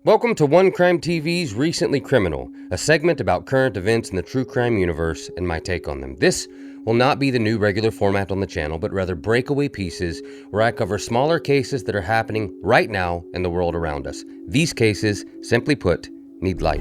Welcome to One Crime TV's Recently Criminal, a segment about current events in the true crime universe and my take on them. This will not be the new regular format on the channel, but rather breakaway pieces where I cover smaller cases that are happening right now in the world around us. These cases, simply put, need light.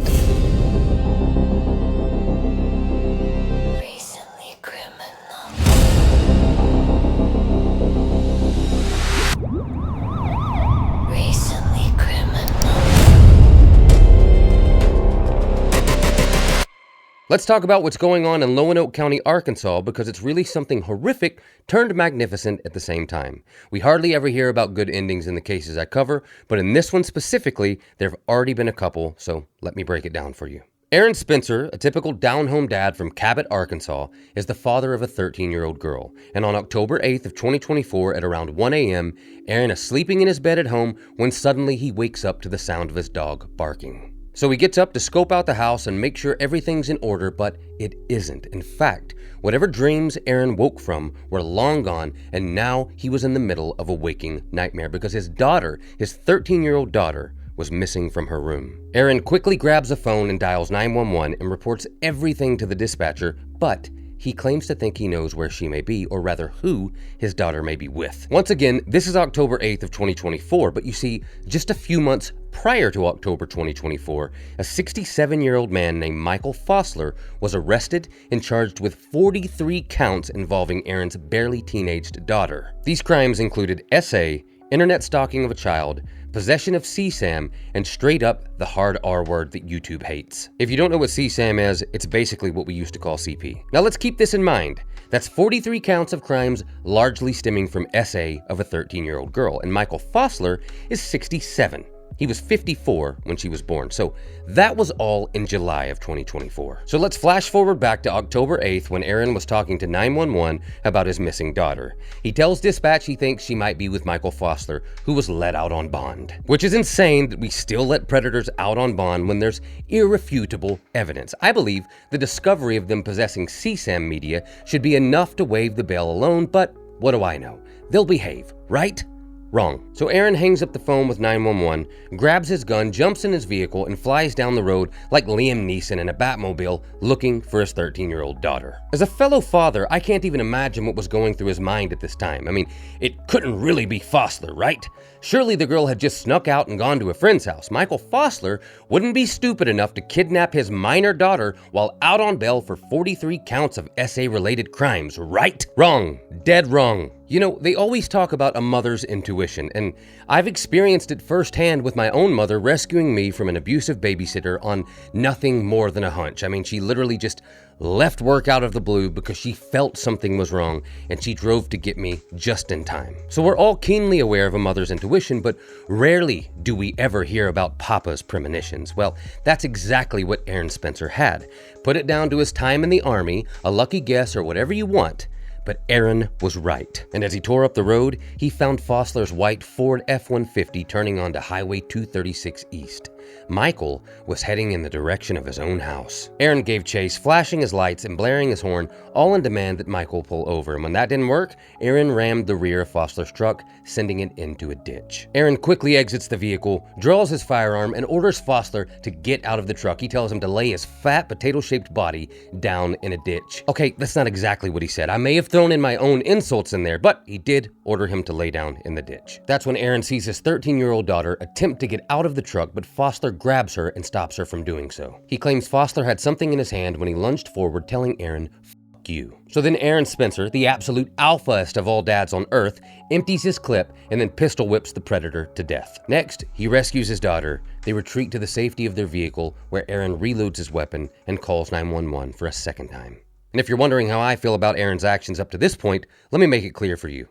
Let's talk about what's going on in Lonoke County Arkansas, because it's really something horrific turned magnificent at the same time. We hardly ever hear about good endings in the cases I cover, but in this one specifically, there have already been a couple, so let me break it down for you. Aaron Spencer, a typical down-home dad from Cabot, Arkansas, is the father of a 13-year-old girl. And on October 8th of 2024 at around 1 a.m., Aaron is sleeping in his bed at home when suddenly he wakes up to the sound of his dog barking. So he gets up to scope out the house and make sure everything's in order, but it isn't. In fact, whatever dreams Aaron woke from were long gone, and now he was in the middle of a waking nightmare because his daughter, his 13-year-old daughter, was missing from her room. Aaron quickly grabs a phone and dials 911 and reports everything to the dispatcher, but he claims to think he knows where she may be, or rather who his daughter may be with. Once again, this is October 8th of 2024, but you see, just a few months prior to October 2024, a 67-year-old man named Michael Fosler was arrested and charged with 43 counts involving Aaron's barely teenaged daughter. These crimes included SA, internet stalking of a child, possession of CSAM, and straight up the hard R word that YouTube hates. If you don't know what CSAM is, it's basically what we used to call CP. Now let's keep this in mind. That's 43 counts of crimes largely stemming from SA of a 13-year-old girl, and Michael Fosler is 67. He was 54 when she was born, so that was all in July of 2024. So let's flash forward back to October 8th when Aaron was talking to 911 about his missing daughter. He tells dispatch he thinks she might be with Michael Fosler, who was let out on bond. Which is insane that we still let predators out on bond when there's irrefutable evidence. I believe the discovery of them possessing CSAM media should be enough to waive the bail alone, but what do I know? They'll behave, right? Wrong. So Aaron hangs up the phone with 911, grabs his gun, jumps in his vehicle, and flies down the road like Liam Neeson in a Batmobile looking for his 13-year-old daughter. As a fellow father, I can't even imagine what was going through his mind at this time. I mean, it couldn't really be Fosler, right? Surely the girl had just snuck out and gone to a friend's house. Michael Fosler wouldn't be stupid enough to kidnap his minor daughter while out on bail for 43 counts of SA-related crimes, right? Wrong. Dead wrong. You know, they always talk about a mother's intuition, and I've experienced it firsthand with my own mother rescuing me from an abusive babysitter on nothing more than a hunch. I mean, she literally just left work out of the blue because she felt something was wrong, and she drove to get me just in time. So we're all keenly aware of a mother's intuition, but rarely do we ever hear about Papa's premonitions. Well, that's exactly what Aaron Spencer had. Put it down to his time in the Army, a lucky guess, or whatever you want. But Aaron was right. And as he tore up the road, he found Fosler's white Ford F-150 turning onto Highway 236 East. Michael was heading in the direction of his own house. Aaron gave chase, flashing his lights and blaring his horn, all in demand that Michael pull over. And when that didn't work, Aaron rammed the rear of Fosler's truck, sending it into a ditch. Aaron quickly exits the vehicle, draws his firearm, and orders Fosler to get out of the truck. He tells him to lay his fat, potato-shaped body down in a ditch. Okay, that's not exactly what he said. I may have thrown in my own insults in there, but he did order him to lay down in the ditch. That's when Aaron sees his 13-year-old daughter attempt to get out of the truck, but Fosler grabs her and stops her from doing so. He claims Fosler had something in his hand when he lunged forward, telling Aaron, "F*** you." So then Aaron Spencer, the absolute alphaest of all dads on earth, empties his clip and then pistol whips the predator to death. Next, he rescues his daughter. They retreat to the safety of their vehicle, where Aaron reloads his weapon and calls 911 for a second time. And if you're wondering how I feel about Aaron's actions up to this point, let me make it clear for you.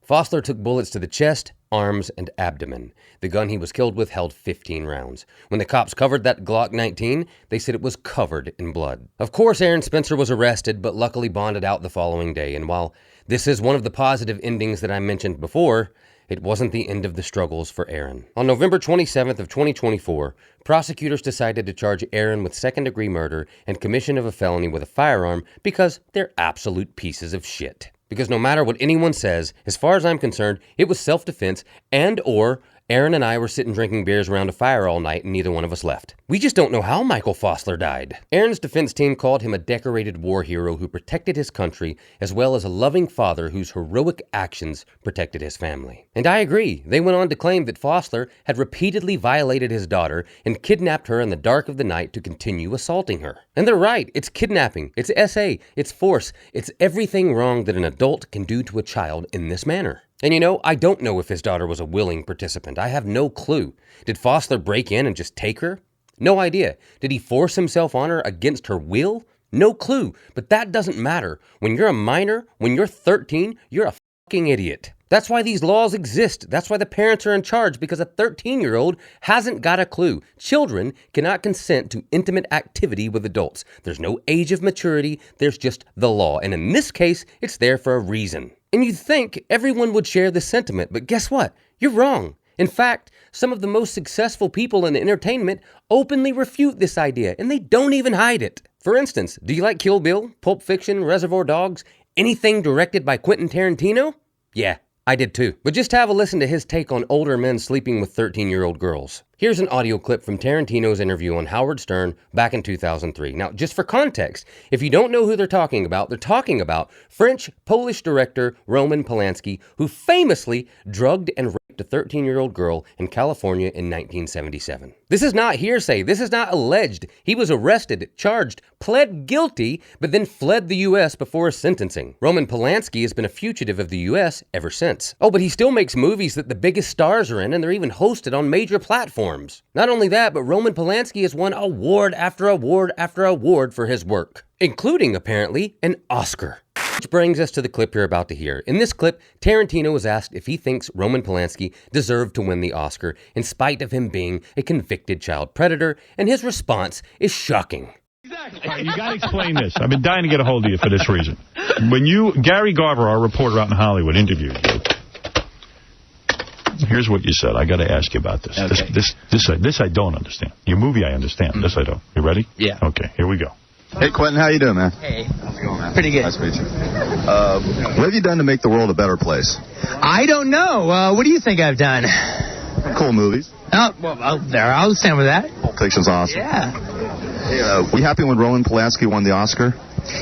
Fosler took bullets to the chest, arms, and abdomen. The gun he was killed with held 15 rounds. When the cops covered that Glock 19, they said it was covered in blood. Of course, Aaron Spencer was arrested, but luckily bonded out the following day. And while this is one of the positive endings that I mentioned before, it wasn't the end of the struggles for Aaron. On November 27th of 2024, prosecutors decided to charge Aaron with second-degree murder and commission of a felony with a firearm because they're absolute pieces of shit. Because no matter what anyone says, as far as I'm concerned, it was self-defense and or Aaron and I were sitting drinking beers around a fire all night and neither one of us left. We just don't know how Michael Fosler died. Aaron's defense team called him a decorated war hero who protected his country, as well as a loving father whose heroic actions protected his family. And I agree. They went on to claim that Fosler had repeatedly violated his daughter and kidnapped her in the dark of the night to continue assaulting her. And they're right. It's kidnapping. It's SA. It's force. It's everything wrong that an adult can do to a child in this manner. And you know, I don't know if his daughter was a willing participant. I have no clue. Did Fosler break in and just take her? No idea. Did he force himself on her against her will? No clue. But that doesn't matter. When you're a minor, when you're 13, you're a fucking idiot. That's why these laws exist. That's why the parents are in charge, because a 13-year-old hasn't got a clue. Children cannot consent to intimate activity with adults. There's no age of maturity. There's just the law. And in this case, it's there for a reason. And you'd think everyone would share this sentiment, but guess what? You're wrong. In fact, some of the most successful people in entertainment openly refute this idea, and they don't even hide it. For instance, do you like Kill Bill, Pulp Fiction, Reservoir Dogs, anything directed by Quentin Tarantino? Yeah, I did too. But just have a listen to his take on older men sleeping with 13-year-old girls. Here's an audio clip from Tarantino's interview on Howard Stern back in 2003. Now, just for context, if you don't know who they're talking about French-Polish director Roman Polanski, who famously drugged and raped a 13-year-old girl in California in 1977. This is not hearsay. This is not alleged. He was arrested, charged, pled guilty, but then fled the U.S. before sentencing. Roman Polanski has been a fugitive of the U.S. ever since. Oh, but he still makes movies that the biggest stars are in, and they're even hosted on major platforms. Not only that, but Roman Polanski has won award after award after award for his work, including, apparently, an Oscar. Which brings us to the clip you're about to hear. In this clip, Tarantino was asked if he thinks Roman Polanski deserved to win the Oscar in spite of him being a convicted child predator, and his response is shocking. Exactly. Right, you got to explain this. I've been dying to get a hold of you for this reason. When Gary Garver, our reporter out in Hollywood, interviewed you, here's what you said. I got to ask you about this. Okay. This I don't understand. Your movie I understand. This I don't. You ready? Yeah. Okay, here we go. Hey, Quentin, how you doing, man? Hey. How's it going, man? Pretty good. Nice to meet you. What have you done to make the world a better place? I don't know. What do you think I've done? Cool movies. Oh, well, there. I'll stand with that. Pulp Fiction's awesome. Yeah. Hey, were you happy when Roman Polanski won the Oscar?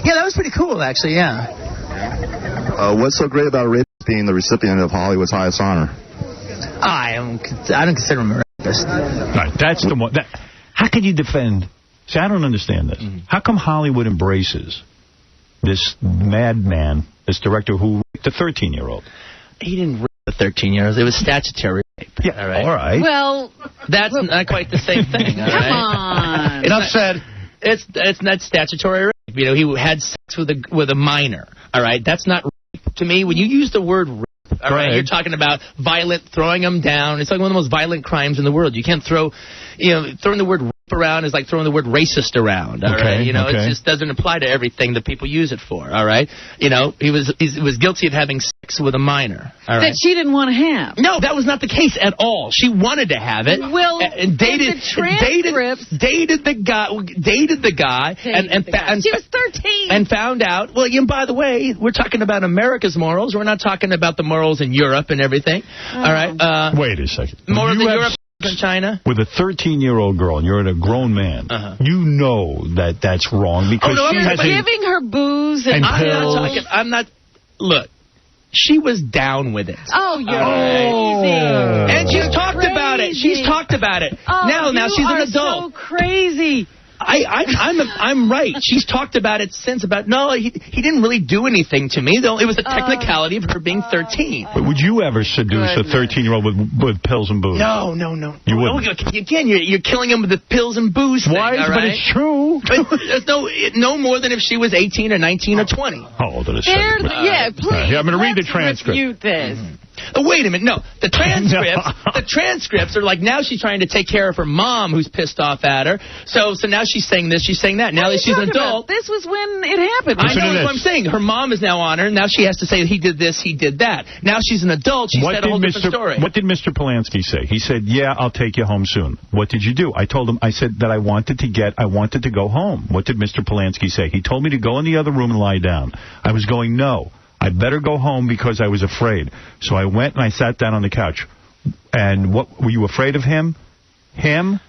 Yeah, that was pretty cool, actually, yeah. What's so great about a rapist being the recipient of Hollywood's highest honor? I don't consider him a rapist. All right, that's the one. How can you defend... See, I don't understand this. How come Hollywood embraces this madman, this director who raped a 13-year-old? He didn't rape a 13-year-old. It was statutory rape. Yeah, all right. Well, that's not quite the same thing. All right? Come on. Enough said. It's not statutory rape. You know, he had sex with a minor. All right, that's not rape. To me, when you use the word rape, all right, you're talking about violent, throwing them down. It's like one of the most violent crimes in the world. You can't throwing the word rape around is like throwing the word racist around. All right, it just doesn't apply to everything that people use it for. All right, he was guilty of having sex with a minor. All right, that she didn't want to have. No, that was not the case at all. She wanted to have it. Well, and dated the guy, and she was 13 and found out. Well, by the way, we're talking about America's morals. We're not talking about the morals in Europe and everything. All right. Wait a second. Morals in Europe and China. With a 13-year-old girl, and you're a grown man, you know that that's wrong because she has giving her booze and pills. I'm not. Look. She was down with it. Oh, you're crazy. And she's talked about it. She's talked about it. Oh, now she's an adult. So crazy. I'm right. She's talked about it since. He didn't really do anything to me, though. It was a technicality of her being 13. But would you ever seduce a 13-year-old with pills and booze? No. You wouldn't. Again, you're killing him with the pills and booze thing. Why? All right? But it's true. There's no more than if she was 18 or 19 or 20. Hold on a second. Please. I'm going to read the transcript. Refute this. Wait a minute. No, the transcripts are like now she's trying to take care of her mom who's pissed off at her. So now she's saying this, she's saying that. Now that she's an adult. This was when it happened. I know what I'm saying. Her mom is now on her. Now she has to say he did this, he did that. Now she's an adult. She said a whole different story. What did Mr. Polanski say? He said, yeah, I'll take you home soon. What did you do? I said that I wanted to go home. What did Mr. Polanski say? He told me to go in the other room and lie down. I was going, no. I better go home because I was afraid. So I went and I sat down on the couch. And what were you afraid of him? Him?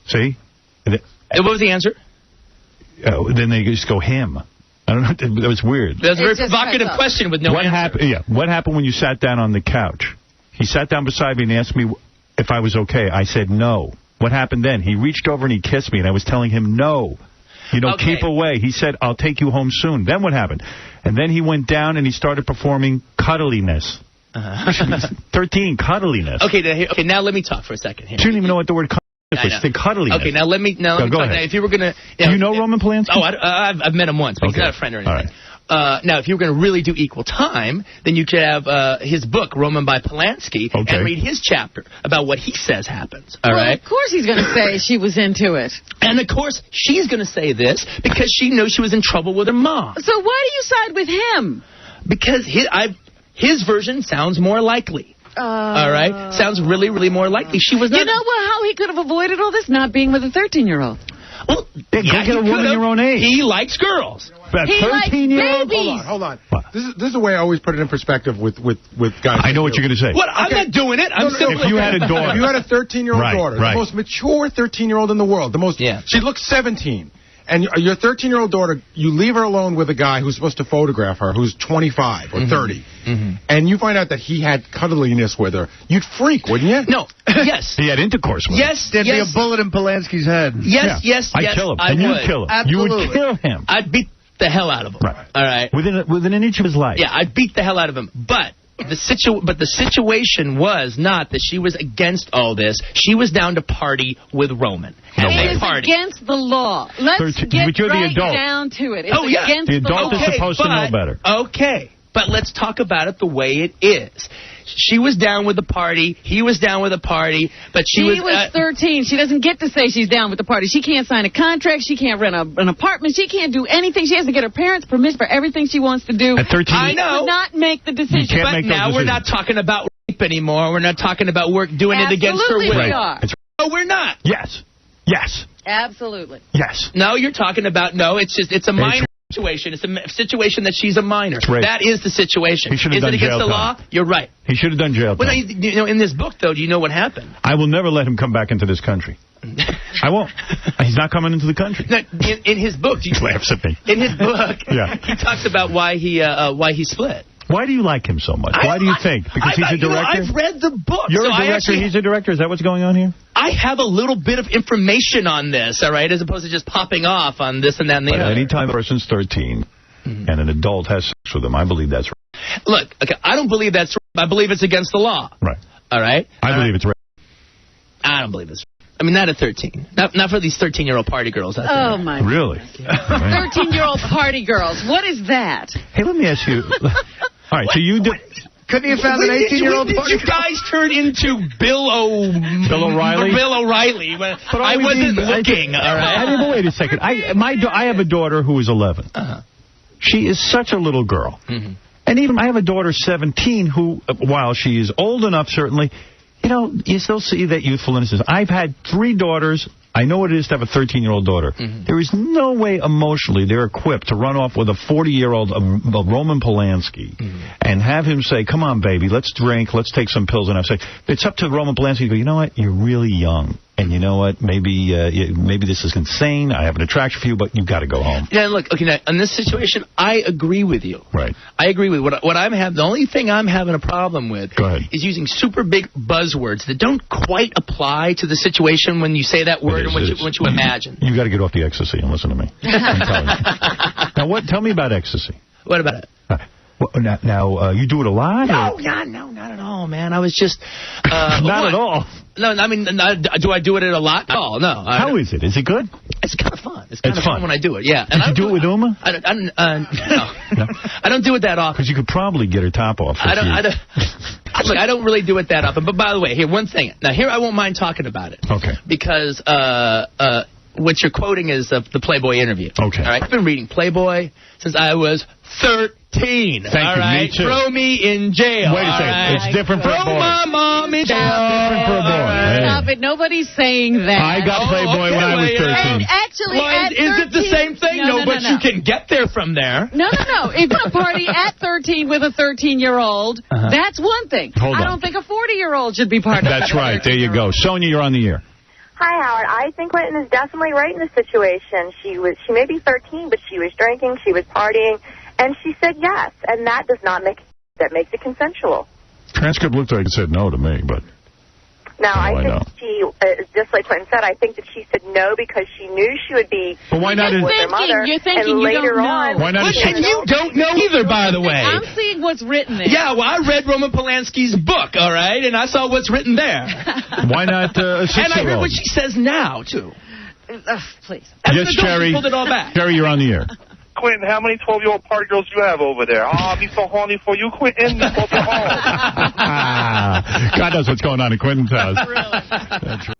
See? What was the answer? Then they just go him. I don't know. That was weird. That's a very provocative question with no answer. What happened when you sat down on the couch? He sat down beside me and asked me if I was okay. I said no. What happened then? He reached over and he kissed me, and I was telling him no. Keep away. He said, I'll take you home soon. Then what happened? And then he went down and he started performing cuddliness. 13, cuddliness. Okay, now let me talk for a second here. She didn't even know what the word cuddliness was. The cuddliness. Okay, now let me go talk. ahead. Now, if you were going to... Do you know Roman Polanski? Oh, I've met him once, but he's not a friend or anything. All right. Now, if you were going to really do equal time, then you could have his book, Roman by Polanski, and read his chapter about what he says happens. All right? Of course he's going to say she was into it. And, of course, she's going to say this because she knows she was in trouble with her mom. So why do you side with him? Because his version sounds more likely. All right? Sounds really, really more likely. She was not... You know how he could have avoided all this? Not being with a 13-year-old. Well, go get a woman your own age. He likes girls. A 13-year-old? Hold on. This is the way I always put it in perspective with guys. I know what you're going to say. What? I'm not doing it. I'm simply... If you had a daughter. If you had a 13-year-old daughter, the most mature 13-year-old in the world, she looks 17. And your 13-year-old daughter, you leave her alone with a guy who's supposed to photograph her, who's 25 or 30, and you find out that he had cuddliness with her, you'd freak, wouldn't you? No. Yes. He had intercourse with her. Yes. There'd be a bullet in Polanski's head. Yes. I'd kill him. And you'd kill him. Absolutely. You would kill him. I'd beat the hell out of him. Right. All right. Within an inch of his life. Yeah, I'd beat the hell out of him. But the situation was not that she was against all this. She was down to party with Roman. And It is party. against the law. Let's get but you're right the adult. down to it. It's yeah. against The adult law. is supposed to know better. Okay. But let's talk about it the way it is. She was down with the party. He was down with the party. But she was 13. She doesn't get to say she's down with the party. She can't sign a contract. She can't rent an apartment. She can't do anything. She has to get her parents' permission for everything she wants to do. At 13, I know. She not make the decision. You can't But make those now we're not decisions. talking about rape anymore. We're not talking about doing it against her will. Absolutely we are. No, we're not. Yes. Absolutely. Yes. No, you're talking about, it's a minor situation. It's a situation that she's a minor. That is the situation. He should have Is done it against jail the time. law? You're right. He should have done jail time. Well, in this book, though, do you know what happened? I will never let him come back into this country. I won't. He's not coming into the country. No, in his book, He laughs at me. In his book, Yeah. he talks about why he split. Why do you like him so much? Why do you think? Because he's a director? I've read the book. You're so a director, he's a director. Is that what's going on here? I have a little bit of information on this, all right, as opposed to just popping off on this and that and the other. Anytime a person's 13 and an adult has sex with them, I believe that's right. Look, okay, I don't believe that's right. I believe it's against the law. Right. All right? I believe it's right. I don't believe it's right. I mean, not at 13. Not for these 13-year-old party girls out there. Oh, my Really? 13-year-old party girls. What is that? Hey, let me ask you. All right, so you do. Couldn't you have found an 18-year-old When did you guys turn into Bill O'Reilly? Bill O'Reilly. I wasn't looking, all right? But wait a second. I have a daughter who is 11. She is such a little girl. And even I have a daughter, 17, who, while she is old enough, certainly, you still see that youthful innocence. I've had 3 daughters. I know what it is to have a 13-year-old daughter. There is no way emotionally they're equipped to run off with a 40-year-old Roman Polanski and have him say, come on, baby, let's drink, let's take some pills. And I say, it's up to Roman Polanski to go, you know what, you're really young. And you know what, maybe this is insane. I have an attraction for you, but you've got to go home. Yeah, look, okay, now, in this situation, I agree with you. Right. I agree with what I'm having. The only thing I'm having a problem with is using super big buzzwords that don't quite apply to the situation when you say that word and what you imagine. You got to get off the ecstasy and listen to me. I'm telling you. Now, tell me about ecstasy. What about it? Now, you do it a lot? No, not at all, man. I was just... not at all? No, I mean, do I do it a lot? Oh, no. How is it? Is it good? It's kind of fun. It's kind of fun when I do it, yeah. And Did you do it with Uma? No. I don't do it that often. Because you could probably get her top off. Look, I don't really do it that often. But by the way, here, one thing. Now, here I won't mind talking about it. Okay. Because what you're quoting is the Playboy interview. Okay. All right. I've been reading Playboy since I was 13. Thank you. Right? Me too. Throw me in jail. Wait a second. Right? It's different for a boy. Throw my mom in jail. Different for a boy. Right. Stop it. Nobody's saying that. I got Playboy when I was 13. And actually, at 13, is it the same thing? No, but you can get there from there. No. If you party at 13 with a 13-year-old, that's one thing. Hold on. I don't think a 40-year-old should be part of that. That's right. There you go. Sonia, you're on the air. Hi, Howard. I think Quentin is definitely right in this situation. She may be 13, but she was drinking, she was partying, and she said yes. And that makes it consensual. Transcript looked like it said no to me, but... Now, I think she, just like Quentin said, I think that she said no because she knew she would be but why not with her mother. You're thinking and you later don't know. on, why not? And you don't know either, by the way. I'm seeing what's written there. Yeah, well, I read Roman Polanski's book, all right, and I saw what's written there. Why not a 6-year-old? And I heard what she says now, too. Please. Yes, Cherry. Pulled it all back. Cherry, you're on the air. Quentin, how many 12-year-old party girls you have over there? Oh, I'll be so horny for you, Quentin. You go home. God knows what's going on in Quentin's house.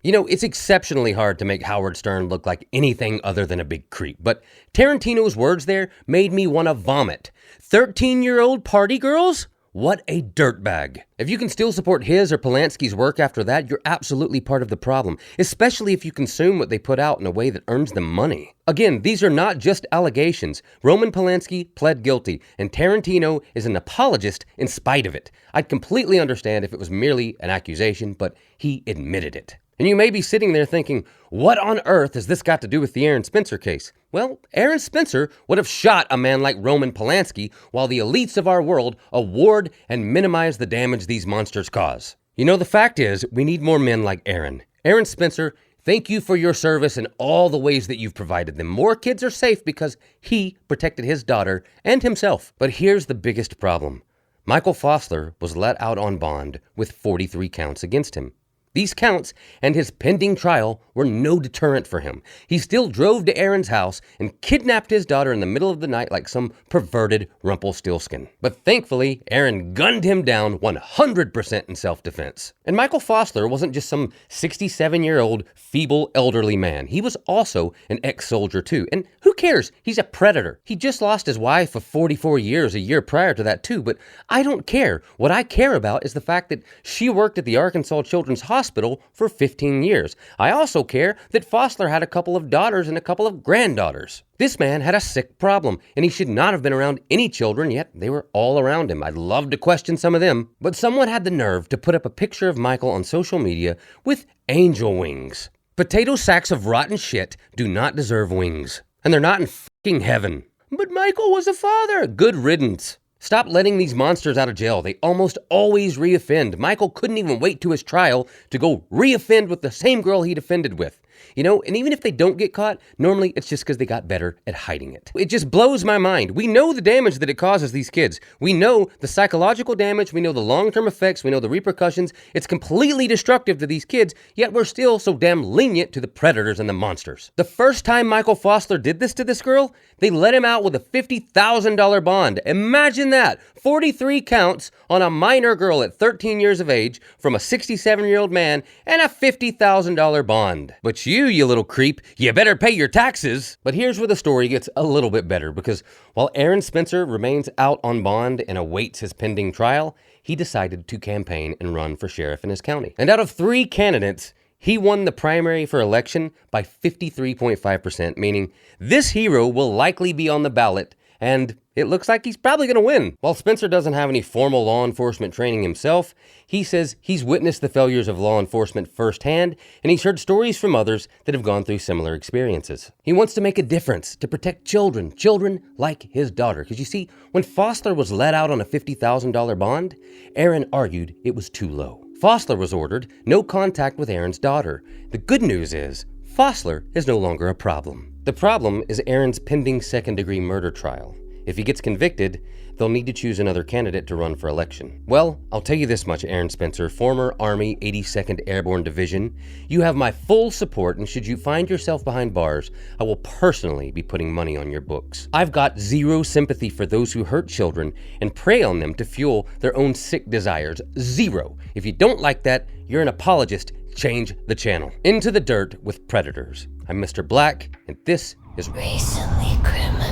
You know, it's exceptionally hard to make Howard Stern look like anything other than a big creep, but Tarantino's words there made me want to vomit. 13-year-old party girls? What a dirtbag. If you can still support his or Polanski's work after that, you're absolutely part of the problem, especially if you consume what they put out in a way that earns them money. Again, these are not just allegations. Roman Polanski pled guilty, and Tarantino is an apologist in spite of it. I'd completely understand if it was merely an accusation, but he admitted it. And you may be sitting there thinking, what on earth has this got to do with the Aaron Spencer case? Well, Aaron Spencer would have shot a man like Roman Polanski while the elites of our world award and minimize the damage these monsters cause. You know, the fact is, we need more men like Aaron. Aaron Spencer, thank you for your service in all the ways that you've provided them. More kids are safe because he protected his daughter and himself. But here's the biggest problem. Michael Fosler was let out on bond with 43 counts against him. These counts and his pending trial were no deterrent for him. He still drove to Aaron's house and kidnapped his daughter in the middle of the night like some perverted Rumpelstiltskin. But thankfully, Aaron gunned him down 100% in self-defense. And Michael Fosler wasn't just some 67-year-old feeble elderly man. He was also an ex-soldier too. And who cares? He's a predator. He just lost his wife of 44 years a year prior to that too. But I don't care. What I care about is the fact that she worked at the Arkansas Children's Hospital for 15 years. I also care that Fosler had a couple of daughters and a couple of granddaughters. This man had a sick problem, and he should not have been around any children, yet they were all around him. I'd love to question some of them. But someone had the nerve to put up a picture of Michael on social media with angel wings. Potato sacks of rotten shit do not deserve wings. And they're not in fucking heaven. But Michael was a father. Good riddance. Stop letting these monsters out of jail. They almost always reoffend. Michael couldn't even wait to his trial to go reoffend with the same girl he'd offended with. You know, and even if they don't get caught, normally it's just because they got better at hiding it. It just blows my mind. We know the damage that it causes these kids. We know the psychological damage. We know the long-term effects. We know the repercussions. It's completely destructive to these kids, yet we're still so damn lenient to the predators and the monsters. The first time Michael Fosler did this to this girl, they let him out with a $50,000 bond. Imagine that. 43 counts on a minor girl at 13 years of age from a 67-year-old man and a $50,000 bond. But you little creep, you better pay your taxes. But here's where the story gets a little bit better, because while Aaron Spencer remains out on bond and awaits his pending trial, he decided to campaign and run for sheriff in his county. And out of 3 candidates, he won the primary for election by 53.5%, meaning this hero will likely be on the ballot, and it looks like he's probably going to win. While Spencer doesn't have any formal law enforcement training himself, he says he's witnessed the failures of law enforcement firsthand, and he's heard stories from others that have gone through similar experiences. He wants to make a difference, to protect children like his daughter. Because you see, when Fosler was let out on a $50,000 bond, Aaron argued it was too low. Fosler was ordered no contact with Aaron's daughter. The good news is, Fosler is no longer a problem. The problem is Aaron's pending second-degree murder trial. If he gets convicted, they'll need to choose another candidate to run for election. Well, I'll tell you this much, Aaron Spencer, former Army 82nd Airborne Division. You have my full support, and should you find yourself behind bars, I will personally be putting money on your books. I've got zero sympathy for those who hurt children and prey on them to fuel their own sick desires. Zero. If you don't like that, you're an apologist. Change the channel. Into the dirt with predators. I'm Mr. Black, and this is Recently Criminal.